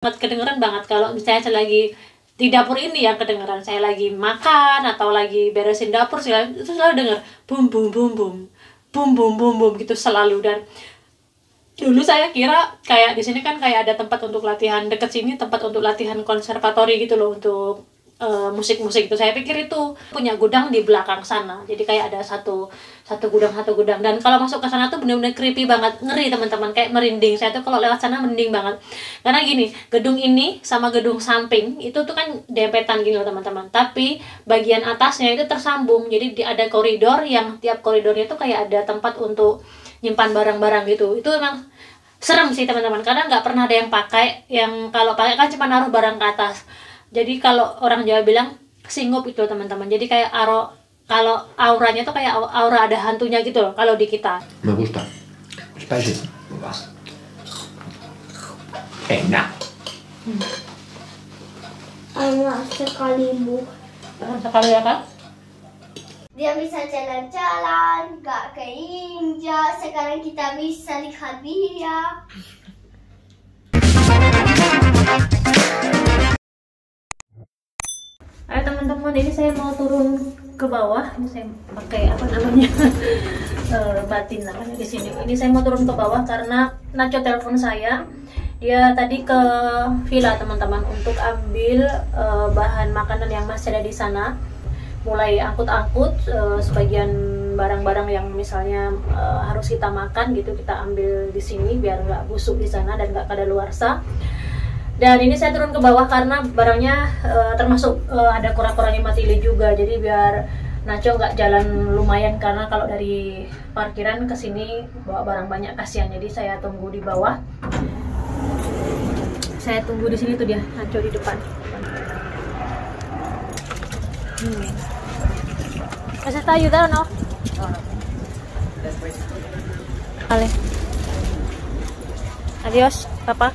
kedengeran banget kalau misalnya saya lagi di dapur ini, yang kedengeran saya lagi makan atau lagi beresin dapur itu selalu denger bum bum bum bum bum bum bum bum gitu selalu. Dan dulu saya kira kayak di sini kan kayak ada tempat untuk latihan, deket sini tempat untuk latihan konservatori gitu loh, untuk musik-musik itu. Saya pikir itu punya gudang di belakang sana, jadi kayak ada satu gudang. Dan kalau masuk ke sana tuh bener-bener creepy banget, ngeri teman-teman, kayak merinding. Saya tuh kalau lewat sana merinding banget, karena gini, gedung ini sama gedung samping itu tuh kan dempetan gini loh teman-teman, tapi bagian atasnya itu tersambung, jadi ada koridor yang tiap koridornya tuh kayak ada tempat untuk nyimpan barang-barang gitu. Itu emang serem sih teman-teman, karena nggak pernah ada yang pakai. Yang kalau pakai kan cuma naruh barang ke atas. Jadi kalau orang Jawa bilang singup itu teman-teman, jadi kayak kalau auranya tuh kayak aura ada hantunya gitu loh kalau di kita. Me gusta. Spicy. Enak. Enak sekali, Bu. Sekali ya kan? Dia bisa jalan-jalan, gak keinjak. Sekarang kita bisa lihat dia. Ayo teman-teman, ini saya mau turun ke bawah. Ini saya pakai apa namanya batin namanya di sini. Ini saya mau turun ke bawah karena Nacho telepon saya. Dia tadi ke villa teman-teman untuk ambil bahan makanan yang masih ada di sana. Mulai angkut-angkut sebagian barang-barang yang misalnya harus kita makan gitu, kita ambil di sini biar nggak busuk di sana dan nggak kadaluarsa. Dan ini saya turun ke bawah karena barangnya termasuk ada kura-kuranya Matilde juga, jadi biar Nacho nggak jalan lumayan, karena kalau dari parkiran ke sini bawa barang banyak kasihan. Jadi saya tunggu di bawah. Saya tunggu di sini tuh dia, Nacho di depan. ¿Esa está ayudar o no? Vale. Adiós, papa.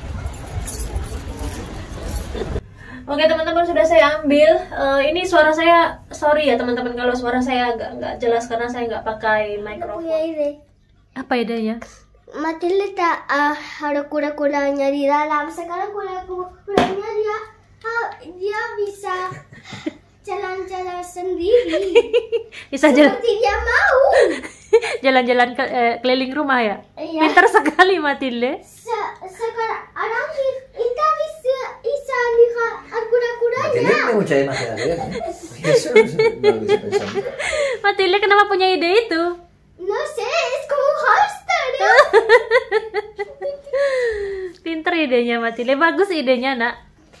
Oke teman-teman, sudah saya ambil. Ini suara saya, sorry ya teman-teman kalau suara saya nggak jelas karena saya nggak pakai mikrofon. Punya ide. Apa idenya? Matilde tak ada kura-kuranya di dalam. Sekarang kura-kuranya dia bisa jalan-jalan sendiri. Bisa jalan. Seperti dia mau. Jalan-jalan keliling rumah ya? Iya. Pintar sekali Matilde. Sekarang kita bisa lihat kura-kuranya. Matilde tiene mucha imaginación. Eso no lo hubiese pensado. Matilde kenapa punya ide itu? No sé, es como hamster. Pinter idenya Matilde, bagus idenya nak.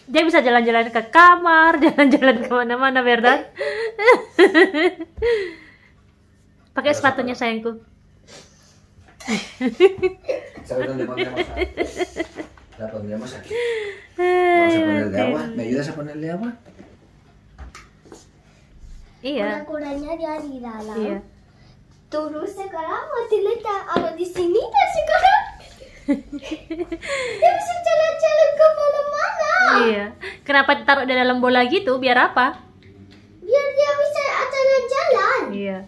Dia bisa jalan-jalan ke kamar, jalan-jalan kemana-mana, verdad? Pakai sepatunya sayangku. ¿Sabes dónde pondremos? La pondremos aquí. Vamos a ponerle agua. ¿Me ayudas a ponerle agua? Iya. Kura-kuranya dia di dalam. Iya. Terus sekarang Matilde ada di sini dan sekarang dia bisa jalan-jalan kemana-mana. Iya. Kenapa ditaruh di dalam bola gitu? Biar apa? Biar dia bisa jalan-jalan. Iya.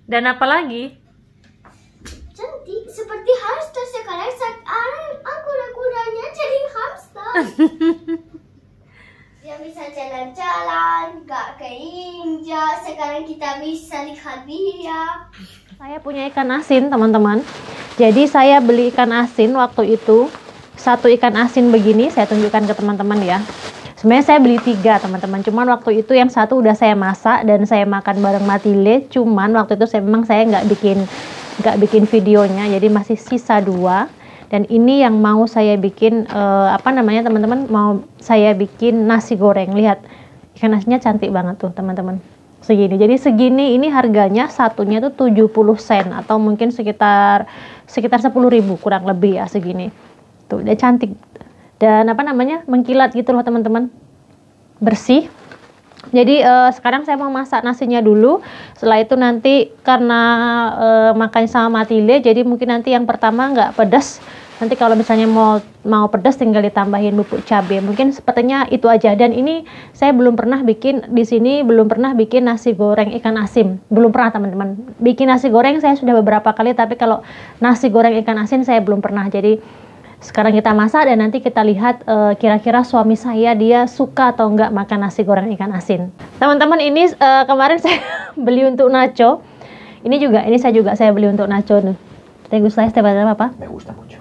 Dan apa lagi? Cantik seperti hamster. Sekarang kura-kuranya jadi hamster. Dia bisa jalan-jalan, gak keinjak. Sekarang kita bisa lihat dia. Saya punya ikan asin teman-teman. Jadi saya beli ikan asin waktu itu. Satu ikan asin begini, saya tunjukkan ke teman-teman ya. Sebenarnya saya beli 3 teman-teman. Cuman waktu itu yang satu udah saya masak dan saya makan bareng Matilde. Cuman waktu itu memang saya nggak bikin videonya, jadi masih sisa 2. Dan ini yang mau saya bikin apa namanya teman-teman, mau saya bikin nasi goreng. Lihat ikan asinnya cantik banget tuh teman-teman. Segini. Jadi segini ini harganya satunya tuh 70 sen atau mungkin sekitar 10.000 kurang lebih ya segini. Tuh, dia cantik. Dan apa namanya, mengkilat gitu loh teman-teman, bersih. Jadi sekarang saya mau masak nasinya dulu. Setelah itu nanti karena makan sama Matilde, jadi mungkin nanti yang pertama nggak pedas. Nanti kalau misalnya mau pedas tinggal ditambahin bubuk cabai. Mungkin sepertinya itu aja. Dan ini saya belum pernah bikin di sini, belum pernah bikin nasi goreng ikan asin. Belum pernah teman-teman. Bikin nasi goreng saya sudah beberapa kali, tapi kalau nasi goreng ikan asin saya belum pernah. Jadi Sekarang kita masak dan nanti kita lihat kira-kira suami saya dia suka atau enggak makan nasi goreng ikan asin. Teman-teman, ini kemarin saya beli untuk Nacho. Ini saya beli untuk Nacho nih. ¿Te gusta este apa? Me gusta mucho.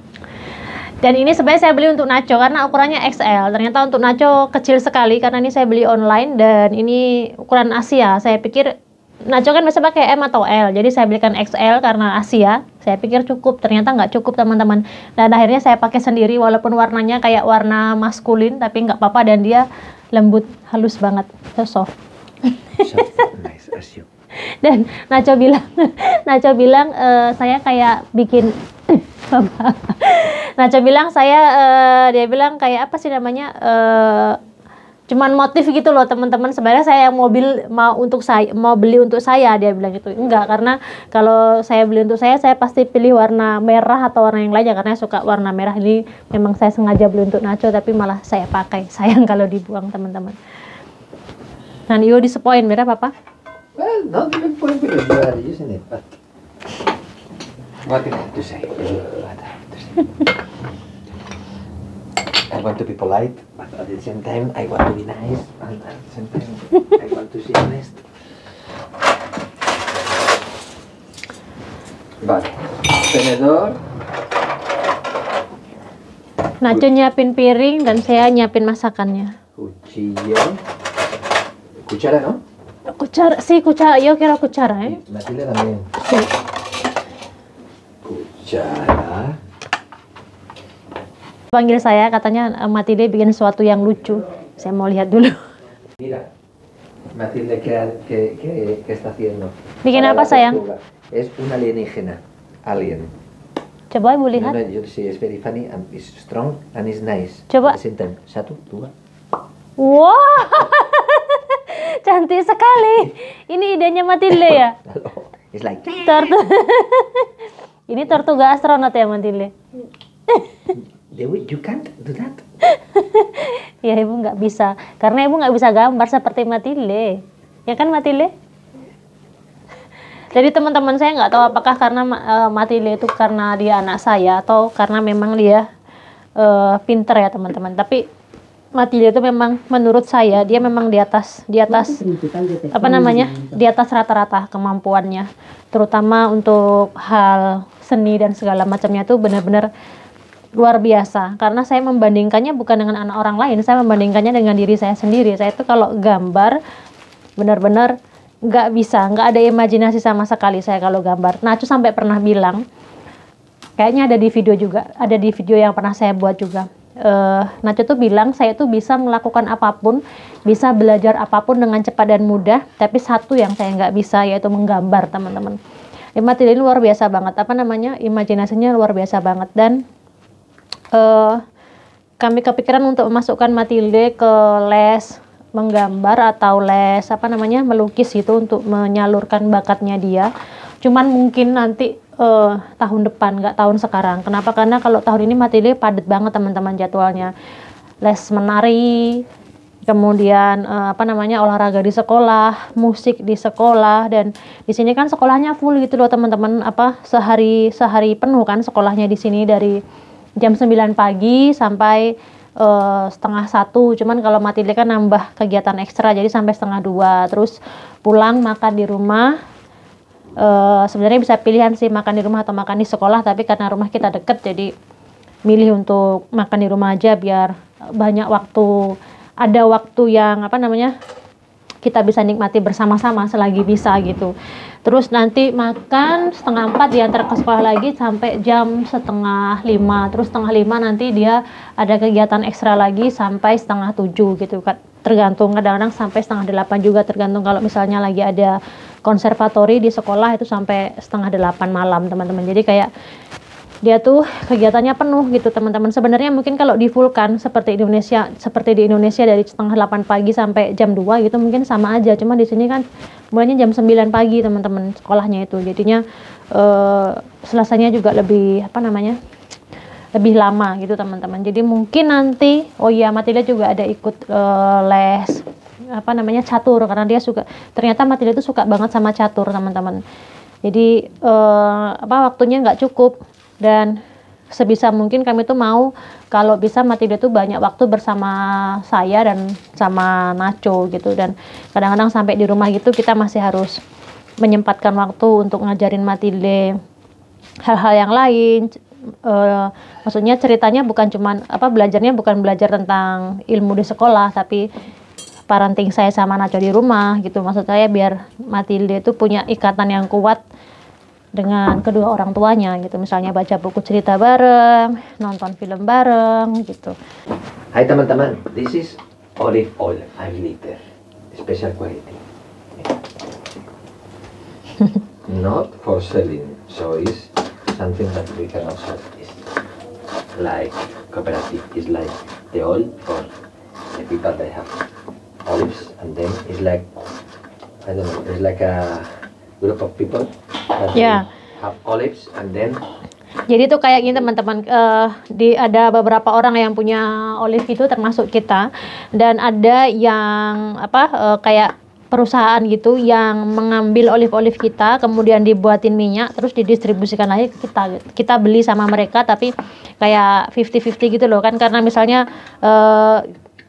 Dan ini sebenarnya saya beli untuk Nacho karena ukurannya XL. Ternyata untuk Nacho kecil sekali karena ini saya beli online dan ini ukuran Asia. Saya pikir Nacho kan biasa pakai M atau L, jadi saya belikan XL karena Asia. Saya pikir cukup, ternyata nggak cukup teman-teman. Dan akhirnya saya pakai sendiri walaupun warnanya kayak warna maskulin, tapi nggak apa-apa dan dia lembut, halus banget, so soft. So nice as you. Dan Nacho bilang saya kayak bikin Nacho bilang dia bilang kayak apa sih namanya? Cuman motif gitu loh teman-teman. Sebenarnya saya mau beli untuk saya, dia bilang gitu. Enggak, karena kalau saya beli untuk saya pasti pilih warna merah atau warna yang lain ya, karena suka warna merah. Ini memang saya sengaja beli untuk Nacho tapi malah saya pakai. Sayang kalau dibuang teman-teman. Dan you disappoint, merah apa? Well, not even point because you are using it, but what do I have to say? What I have to say? I want to be polite, but at the same time I want to be nice, and at the same time I want to be honest. Vale, tenedor. Nacho nyiapin piring dan saya nyiapin masakannya. Cuchillo. Cuchara, ¿no? Cuchara, yo quiero cuchara, Matilde también. Sí. Cuchara. Panggil saya, katanya Matilde bikin sesuatu yang lucu. Saya mau lihat dulu. Mira, Matilde, ¿qué está haciendo? Bikin Para apa la sayang? tortuga. Es un alienígena. Alien. Coba ibu lihat. No, sí, es very funny and is strong and is nice. Coba. At the same time. Satu, dua. Wow, cantik sekali. Ini idenya Matilde ya? It's like. Ini tortuga astronot ya Matilde? Dewi, you can't do that. Ya ibu nggak bisa, karena ibu nggak bisa gambar seperti Matilde, ya kan Matilde? Jadi teman-teman saya nggak tahu apakah karena Matilde itu karena dia anak saya atau karena memang dia pinter ya teman-teman. Tapi Matilde itu memang menurut saya dia memang di atas apa namanya, di atas rata-rata kemampuannya, terutama untuk hal seni dan segala macamnya tuh benar-benar luar biasa. Karena saya membandingkannya bukan dengan anak orang lain, saya membandingkannya dengan diri saya sendiri. Saya itu kalau gambar benar-benar nggak bisa, nggak ada imajinasi sama sekali saya kalau gambar. Nacho sampai pernah bilang, kayaknya ada di video juga, ada di video yang pernah saya buat juga. Nacho tuh bilang saya tuh bisa melakukan apapun, bisa belajar apapun dengan cepat dan mudah, tapi satu yang saya nggak bisa yaitu menggambar teman-teman. Matilde ini luar biasa banget, apa namanya, imajinasinya luar biasa banget. Dan kami kepikiran untuk memasukkan Matilde ke les menggambar atau les apa namanya melukis gitu untuk menyalurkan bakatnya dia. Cuman mungkin nanti tahun depan, nggak tahun sekarang. Kenapa? Karena kalau tahun ini Matilde padat banget teman-teman jadwalnya. Les menari, kemudian apa namanya olahraga di sekolah, musik di sekolah, dan di sini kan sekolahnya full gitu loh teman-teman. Apa sehari penuh kan sekolahnya di sini dari jam 9 pagi sampai 12:30. Cuman kalau Matilde kan nambah kegiatan ekstra jadi sampai 1:30. Terus pulang makan di rumah. Sebenarnya bisa pilihan sih makan di rumah atau makan di sekolah, tapi karena rumah kita deket jadi milih untuk makan di rumah aja biar banyak waktu, ada waktu yang apa namanya kita bisa nikmati bersama-sama selagi bisa gitu. Terus nanti makan 3:30 diantar ke sekolah lagi sampai jam 4:30. Terus 4:30 nanti dia ada kegiatan ekstra lagi sampai 6:30 gitu kan. Tergantung, kadang-kadang sampai 7:30 juga, tergantung kalau misalnya lagi ada konservatori di sekolah itu sampai 7:30 malam teman-teman. Jadi kayak dia tuh kegiatannya penuh gitu teman-teman. Sebenarnya mungkin kalau di Vulkan seperti di Indonesia dari 7:30 pagi sampai jam 2 gitu mungkin sama aja. Cuma di sini kan mulainya jam 9 pagi teman-teman sekolahnya itu. Jadinya selesainya juga lebih apa namanya? Lebih lama gitu teman-teman. Jadi mungkin nanti Matilde juga ada ikut les apa namanya catur, karena dia suka, ternyata Matilde itu suka banget sama catur teman-teman. Jadi waktunya nggak cukup. Dan sebisa mungkin kami tuh mau kalau bisa Matilde tuh banyak waktu bersama saya dan sama Nacho gitu. Dan kadang-kadang sampai di rumah gitu kita masih harus menyempatkan waktu untuk ngajarin Matilde hal-hal yang lain. Maksudnya ceritanya bukan cuman belajarnya bukan belajar tentang ilmu di sekolah, tapi parenting saya sama Nacho di rumah gitu. Maksud saya biar Matilde itu punya ikatan yang kuat dengan kedua orang tuanya gitu. Misalnya baca buku cerita bareng, nonton film bareng gitu. Hai teman-teman, this is olive oil 5 liter, special quality. Not for selling, so it's something that we can also is like cooperative. It's like the oil for the people that have olives, and then it's like I don't know, it's like a group of people that have olives, and then jadi itu kayak gini teman-teman, ada beberapa orang yang punya olive itu termasuk kita, dan ada yang kayak perusahaan gitu yang mengambil olive kita kemudian dibuatin minyak terus didistribusikan lagi ke kita beli sama mereka, tapi kayak 50-50 gitu loh kan, karena misalnya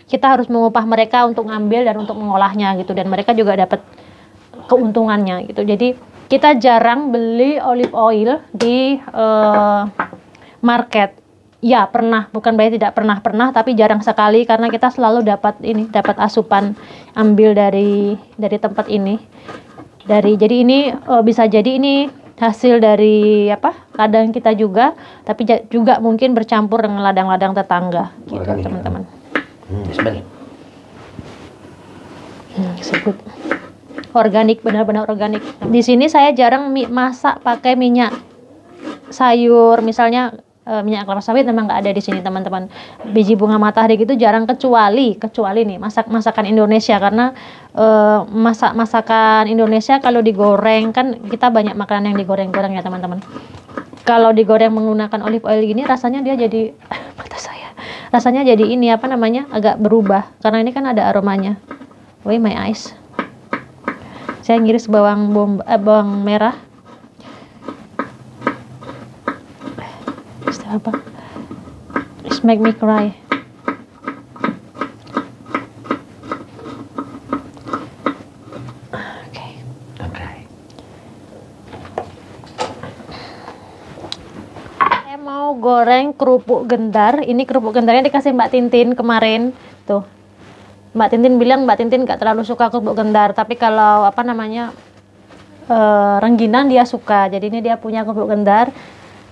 kita harus mengupah mereka untuk ngambil dan untuk mengolahnya gitu, dan mereka juga dapat keuntungannya gitu. Jadi kita jarang beli olive oil di market. Ya pernah, bukan berarti tidak pernah, tapi jarang sekali karena kita selalu dapat asupan ambil dari tempat ini. Jadi ini bisa jadi ini hasil dari ladang kita juga, tapi juga mungkin bercampur dengan ladang-ladang tetangga gitu teman-teman. Smell. Sebut organik, benar-benar organik. Di sini saya jarang masak pakai minyak sayur, misalnya minyak kelapa sawit memang nggak ada di sini teman-teman. Biji bunga matahari gitu jarang, kecuali nih masakan Indonesia, karena masakan Indonesia kalau digoreng kan kita banyak makanan yang digoreng-goreng ya teman-teman. Kalau digoreng menggunakan olive oil gini rasanya dia jadi rasanya jadi ini agak berubah karena ini kan ada aromanya. Wait, my eyes. Saya ngiris bawang merah. Apa? It's make me cry. Okay. Don't cry. Saya mau goreng kerupuk gendar. Ini kerupuk gendarnya dikasih Mbak Tintin kemarin. Tuh. Mbak Tintin bilang Mbak Tintin nggak terlalu suka kerupuk gendar, tapi kalau rengginan dia suka. Jadi ini dia punya kerupuk gendar.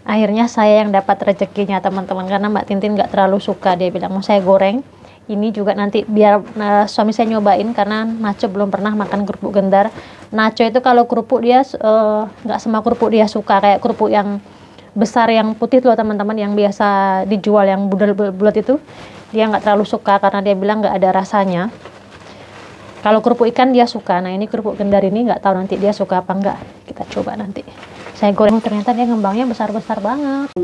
Akhirnya saya yang dapat rezekinya teman-teman, karena Mbak Tintin nggak terlalu suka. Dia bilang mau saya goreng. Ini juga nanti biar suami saya nyobain, karena Nacho belum pernah makan kerupuk gendar. Nacho itu kalau kerupuk dia nggak semua kerupuk dia suka, kayak kerupuk yang besar yang putih loh teman-teman, yang biasa dijual yang bulat itu dia nggak terlalu suka karena dia bilang nggak ada rasanya. Kalau kerupuk ikan dia suka. Nah ini kerupuk gendar ini nggak tahu nanti dia suka apa enggak, kita coba nanti. Saya goreng, ternyata dia ngembangnya besar-besar banget.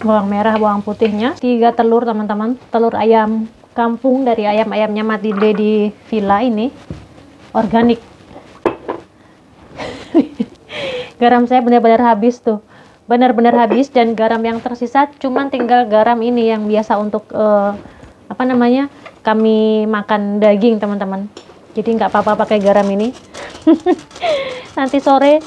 Bawang merah, bawang putihnya, 3 telur teman-teman, telur ayam kampung dari ayamnya Matilde di villa ini, organik. Garam saya benar-benar habis tuh, benar-benar habis, dan garam yang tersisa cuman tinggal garam ini yang biasa untuk kami makan daging teman-teman. Jadi nggak apa-apa pakai garam ini. Nanti sore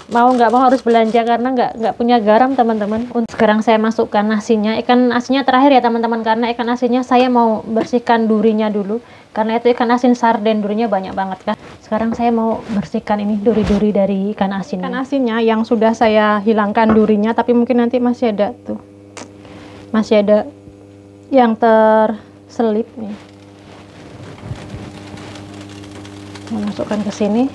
mau nggak mau harus belanja karena nggak punya garam teman-teman. Sekarang saya masukkan nasinya, ikan asinnya terakhir ya teman-teman, karena ikan asinnya saya mau bersihkan durinya dulu, karena itu ikan asin sarden, durinya banyak banget kan. Sekarang saya mau bersihkan ini duri-duri dari ikan asinnya. Ikan asinnya yang sudah saya hilangkan durinya, tapi mungkin nanti masih ada tuh, masih ada yang terselip nih. Masukkan ke sini.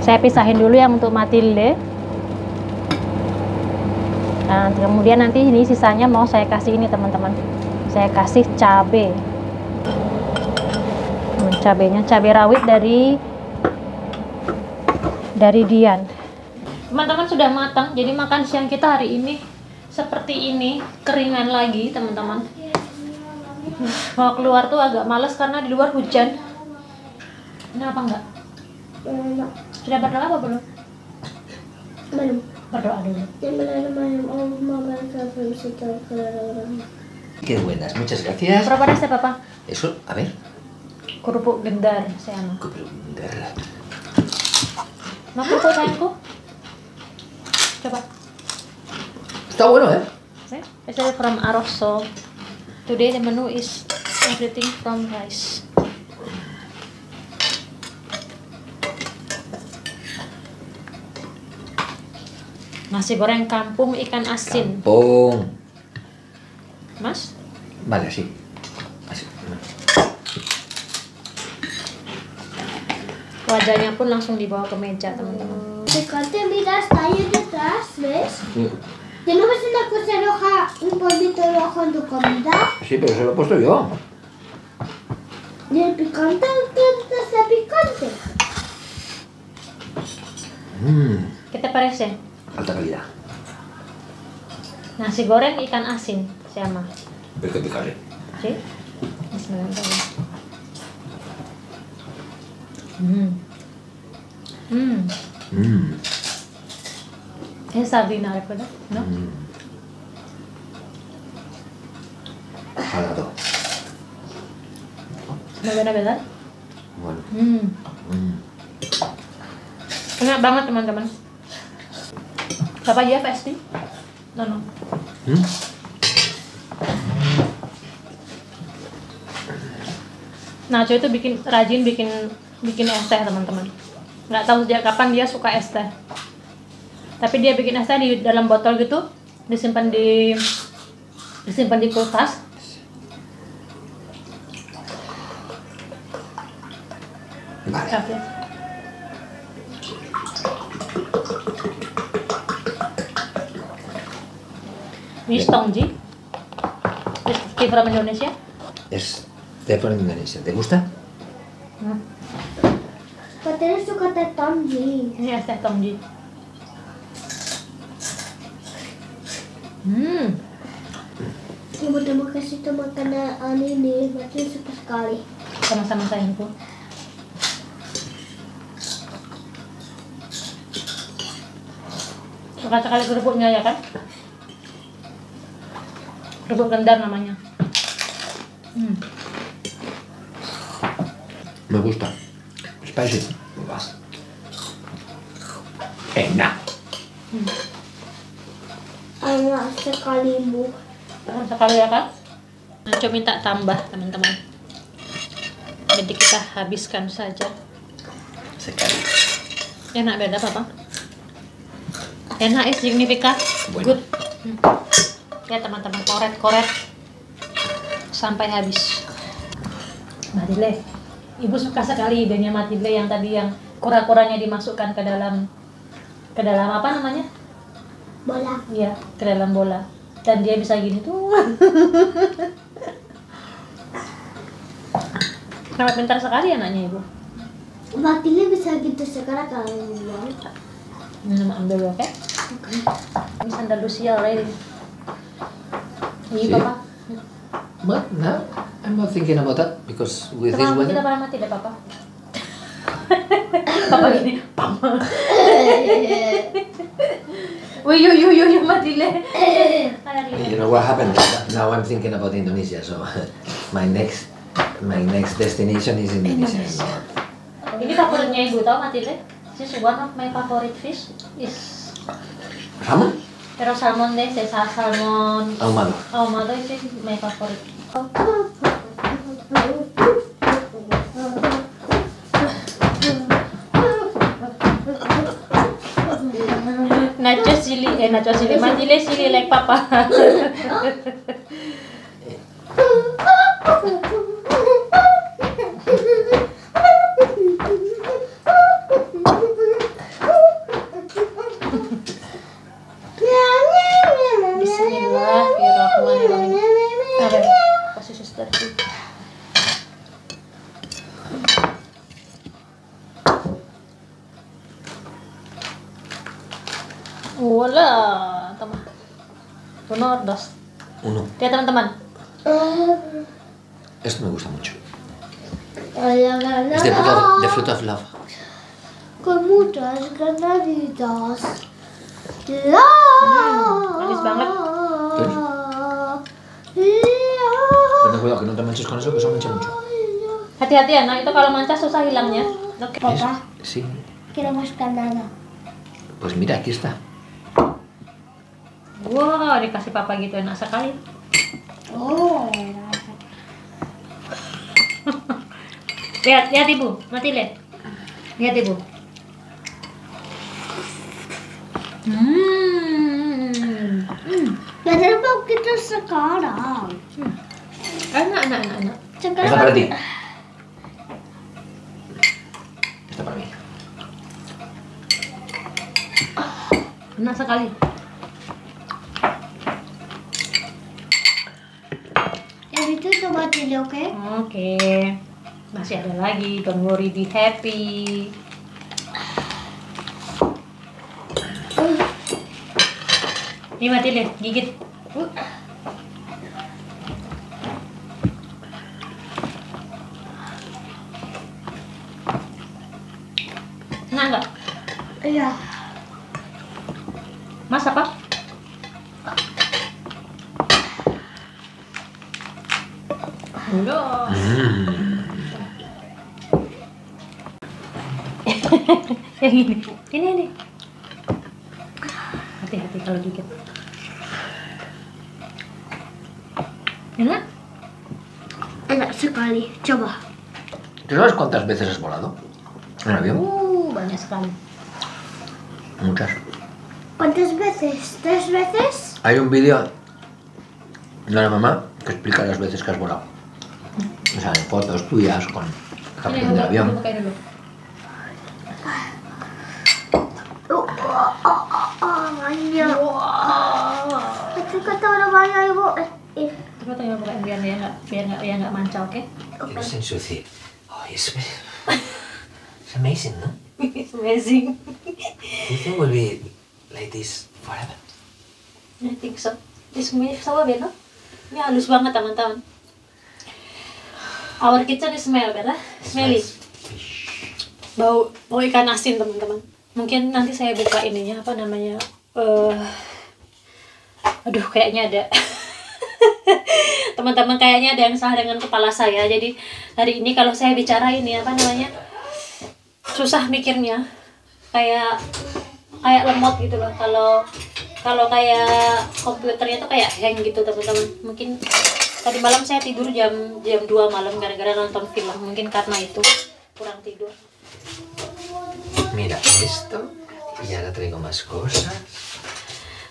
Saya pisahin dulu yang untuk Matilde. Nah, kemudian nanti ini sisanya mau saya kasih ini teman-teman. Saya kasih cabai. Cabenya cabai rawit dari Dian. Teman-teman sudah matang. Jadi makan siang kita hari ini seperti ini, keringan lagi teman-teman. Mau keluar tuh agak males karena di luar hujan. Kenapa enggak? Sudah berdoa apa belum? Belum. Berdoa dulu. Qué buenas, muchas gracias. Berapa rasa papa? Eso, a ver. Kerupuk gendar saya mau. Bener. Mau kerupuk sayangku? Coba. Está bueno, ¿eh? Okay. This is from Aroso. Today the menu is everything from rice. Nasi goreng kampung ikan asin. Kampung. Mas? Vale, así. Así. Wajahnya pun langsung dibawa ke meja, teman-teman. Picante, mira, está ahí detrás, ¿ves? ¿Que no ves una cosa roja, un polvito rojo en tu comida? Sí, pero se lo he puesto yo. ¿Y el picante? ¿Qué es el picante? ¿Qué te parece? Alta calidad. Nasi goreng ikan asin, se llama. Pero que picarle. ¿Sí? Bismillahirrahmanirrahim. Es sardina, ¿recuerda? ¿No? Salado. Muy buena, ¿verdad? Bueno. Enak banget, teman-teman. Papa ya pasti? No. Nacho itu rajin bikin es teh, teman-teman. Nggak tahu sejak kapan dia suka es teh. Tapi dia bikin es teh di dalam botol gitu, disimpan di kulkas. Vale. Oke. Ini Tongji. Es from Indonesia. Es de por Indonesia. ¿Te gusta? Katanya suka teh Tongji. Ini es teh Tongji. Ibu udah kasih tuh makanan ini, berarti suka sekali. Sama-sama sayangku. Suka sekali kerupuknya ya kan? Kerupuk gendar namanya. Me gusta. Spicy. Enak. Enak sekali, Bu. Enak sekali ya kan? Nacho minta tambah, teman-teman. Jadi kita habiskan saja. Sekali. Enak beda papa? Enak is signifikan. Bueno. Good. Ya teman-teman, koret sampai habis. Matile, ibu suka sekali idenya Matile yang tadi yang kura-kuranya dimasukkan ke dalam apa namanya? Bola. Iya, ke dalam bola. Dan dia bisa gini tuh. Kenapa pintar sekali anaknya ibu? Batinnya bisa gitu sekarang kalau bilang. Ambil dulu, oke? Ini Andalusia already. Iya, Sí. papa. But no, I'm not thinking about that because with this Kita weather. para mati deh, papa. Papa gini, papa. Wih, yo, mati deh. You know what happened? Now I'm thinking about Indonesia, so my next destination is Indonesia. Ini favoritnya ibu, tahu mati deh? This is one of my favorite fish is ¿Salmon? pero salmon de Cesar, salmon Ahumado. ahumado is my favorite. Nacho chili, Matile chili like papa. Bismillahirrahmanirrahim. A ver, posisi seperti. Wala, teman. Uno, dos. Uno. Ya teman-teman. Esto me gusta mucho. Es Es de fruta of love. Con muchas granaditas. Manis banget. Ten cuidado que no te manches con eso, que eso mancha mucho. Hati-hati ya, nah itu kalau manca susah hilangnya. Oke. Papá, Sí. quiero más granada. Pues mira, aquí está. Wow, dikasih papa gitu enak sekali. Oh. Lihat, lihat ibu, mati lihat. Lihat ibu. Kenapa kita sekarang? Enak. Esta para ti. Esta para mí. Enak sekali. Yang itu coba dulu, oke? Oke. Masih ada lagi, don't worry, be happy. Ini mati deh, gigit. Enak nggak? Iya. Mas apa? Udah. Yang ini. Hati-hati kalau gigit. Enak? Enak sekali. Coba. ¿Tú sabes cuántas veces has volado en avión? Banyak sekali. Muchas. ¿Cuántas veces? ¿3 veces? Hay un vídeo de una mamá que explica las veces que has volado. O sea, en fotos tuyas con el capitán del avión. Pakai dulu. Banyak. Wow. Kata udah banyak, Ibu. Coba tanya bukan biar nggak manca, oke? Que no se ensucie. Ay, es amazing, ¿no? It's amazing. You think will be like this forever? I think so. This sama benar. Ini halus banget teman-teman. Our kitchen is smell benar. Smelly. Bau ikan asin teman-teman. Mungkin nanti saya buka ininya apa namanya? Aduh kayaknya ada. Teman-teman kayaknya ada yang salah dengan kepala saya. Jadi hari ini kalau saya bicara ini apa namanya? Susah mikirnya. Kayak lemot gitu loh. Kalau kayak komputernya tuh kayak hang gitu teman-teman. Mungkin tadi malam saya tidur jam 2 malam gara-gara nonton film. Mungkin karena itu kurang tidur. Mira esto. Y ahora traigo más cosas.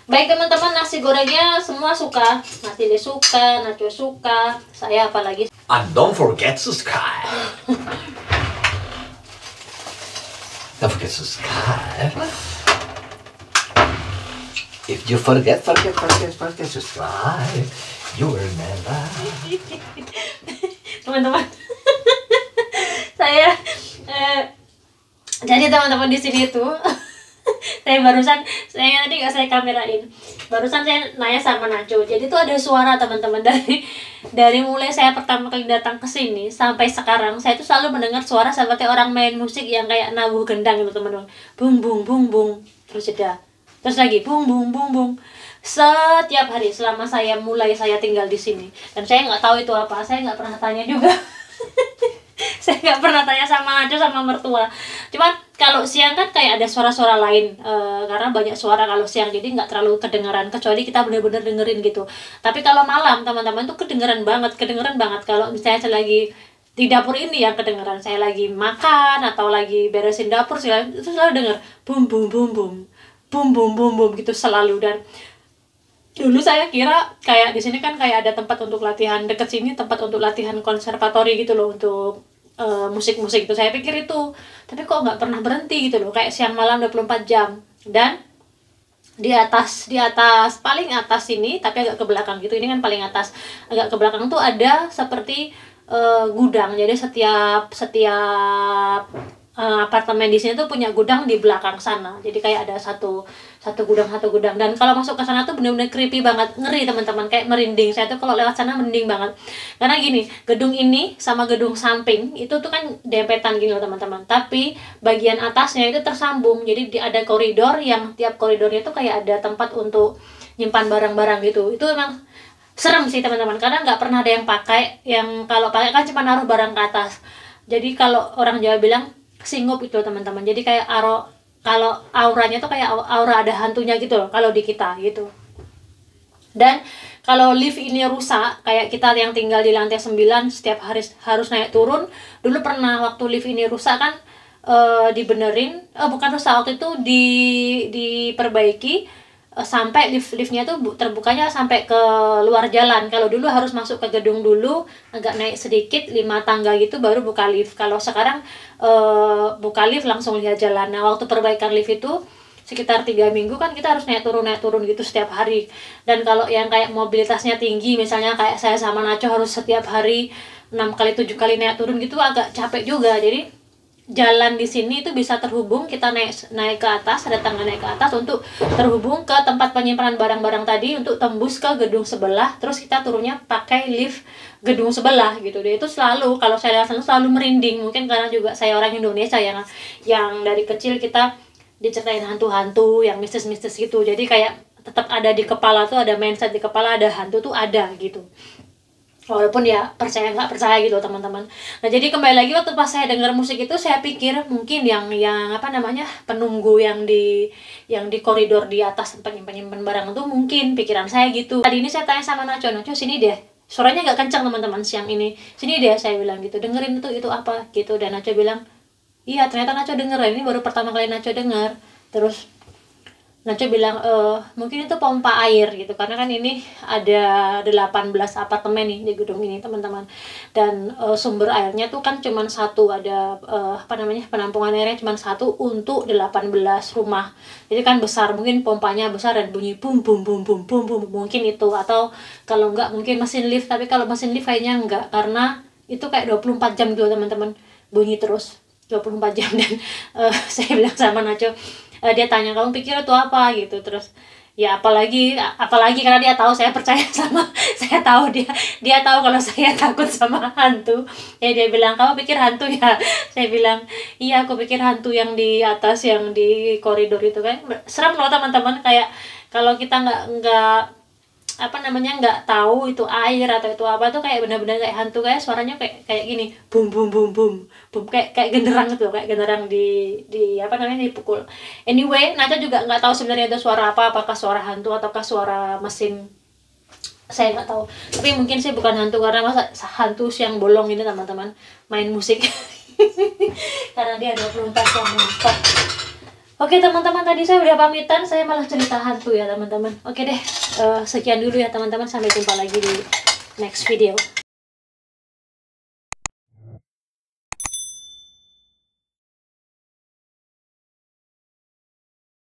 Baik teman-teman, nasi gorengnya semua suka. Nasi suka, Nacho suka, saya apalagi. And don't forget subscribe. Don't forget subscribe. If you forget subscribe, you will never. Teman-teman, saya jadi teman-teman di sini tuh saya tadi nggak saya kamerain. Barusan saya nanya sama Nacho. Jadi tuh ada suara teman-teman dari mulai saya pertama kali datang ke sini sampai sekarang saya tuh selalu mendengar suara seperti orang main musik yang kayak nabuh gendang gitu teman-teman. Bung bung bung bung terus jeda. Terus lagi bung bung bung bung. Setiap hari selama saya tinggal di sini. Dan saya nggak tahu itu apa. Saya nggak pernah tanya juga. Saya nggak pernah tanya sama Nacho sama mertua. Cuman kalau siang kan kayak ada suara-suara lain karena banyak suara kalau siang jadi nggak terlalu kedengaran kecuali kita benar-benar dengerin gitu. Tapi kalau malam teman-teman tuh kedengeran banget kalau misalnya saya lagi di dapur ini yang kedengeran, saya lagi makan atau lagi beresin dapur itu selalu denger bum bum bum bum bum bum bum bum gitu selalu. Dan dulu saya kira kayak di sini kan kayak ada tempat untuk latihan, deket sini tempat untuk latihan konservatori gitu loh untuk musik-musik itu. Saya pikir itu, tapi kok nggak pernah berhenti gitu loh, kayak siang malam 24 jam. Dan di atas paling atas ini, tapi agak ke belakang gitu, ini kan paling atas, agak ke belakang tuh ada seperti gudang. Jadi setiap apartemen di sini tuh punya gudang di belakang sana. Jadi kayak ada satu gudang. Dan kalau masuk ke sana tuh bener-bener creepy banget, ngeri teman-teman, kayak merinding. Saya tuh kalau lewat sana merinding banget. Karena gini, gedung ini sama gedung samping itu tuh kan dempetan gini loh teman-teman. Tapi bagian atasnya itu tersambung. Jadi ada koridor yang tiap koridornya tuh kayak ada tempat untuk nyimpan barang-barang gitu. Itu emang serem sih teman-teman, karena nggak pernah ada yang pakai. Yang kalau pakai kan cuma naruh barang ke atas. Jadi kalau orang Jawa bilang singup itu teman-teman, jadi kayak kalau auranya tuh kayak aura ada hantunya gitu loh kalau di kita gitu. Dan kalau lift ini rusak, kayak kita yang tinggal di lantai 9 setiap hari harus naik turun. Dulu pernah waktu lift ini rusak kan, dibenerin, bukan rusak, waktu itu diperbaiki, sampai liftnya tuh terbukanya sampai ke luar jalan. Kalau dulu harus masuk ke gedung dulu, agak naik sedikit 5 tangga gitu baru buka lift. Kalau sekarang buka lift langsung lihat jalan. Nah waktu perbaikan lift itu sekitar 3 minggu kan kita harus naik turun gitu setiap hari. Dan kalau yang kayak mobilitasnya tinggi, misalnya kayak saya sama Nacho harus setiap hari 6 kali 7 kali naik turun gitu, agak capek juga. Jadi jalan di sini itu bisa terhubung, kita naik ke atas, ada tangga naik ke atas untuk terhubung ke tempat penyimpanan barang-barang tadi untuk tembus ke gedung sebelah, terus kita turunnya pakai lift gedung sebelah gitu deh. Itu selalu kalau saya lihat selalu merinding, mungkin karena juga saya orang Indonesia yang dari kecil kita diceritain hantu-hantu yang mistis-mistis gitu. Jadi kayak tetap ada di kepala tuh, ada mindset di kepala, ada hantu tuh ada gitu. Walaupun ya percaya nggak percaya gitu teman-teman. Nah jadi kembali lagi waktu pas saya dengar musik itu, saya pikir mungkin yang apa namanya penunggu yang di koridor di atas penyimpan barang itu, mungkin pikiran saya gitu. Tadi ini saya tanya sama Nacho sini deh, suaranya nggak kencang teman-teman siang ini, sini deh saya bilang gitu, dengerin itu apa gitu. Dan Nacho bilang iya, ternyata Nacho denger, ini baru pertama kali Nacho denger. Terus Nacho bilang mungkin itu pompa air gitu, karena kan ini ada 18 apartemen nih di gedung ini teman-teman. Dan sumber airnya tuh kan cuma satu, ada penampungan airnya cuma satu untuk 18 rumah. Jadi kan besar, mungkin pompanya besar dan bunyi bum bum bum bum bum bum, mungkin itu. Atau kalau enggak mungkin mesin lift, tapi kalau mesin lift kayaknya enggak, karena itu kayak 24 jam gitu teman-teman, bunyi terus 24 jam. Dan saya bilang sama Nacho, dia tanya kamu pikir itu apa gitu, terus ya apalagi karena dia tahu saya percaya sama, saya tahu dia tahu kalau saya takut sama hantu. Ya dia bilang kamu pikir hantu ya, saya bilang iya aku pikir hantu yang di atas, yang di koridor itu kan serem loh teman-teman. Kayak kalau kita nggak nggak tahu itu air atau itu apa, tuh kayak benar-benar kayak hantu, kayak suaranya kayak gini, bum bum bum bum bum, kayak genderang gitu, kayak genderang dipukul. Anyway, Nacho juga nggak tahu sebenarnya itu suara apa, apakah suara hantu ataukah suara mesin, saya nggak tahu. Tapi mungkin sih bukan hantu, karena masa hantu siang bolong ini teman-teman main musik karena dia 24 jam non-stop. Oke teman-teman, tadi saya udah pamitan, saya malah cerita hantu ya teman-teman. Oke deh, sekian dulu ya teman-teman, sampai jumpa lagi di next video.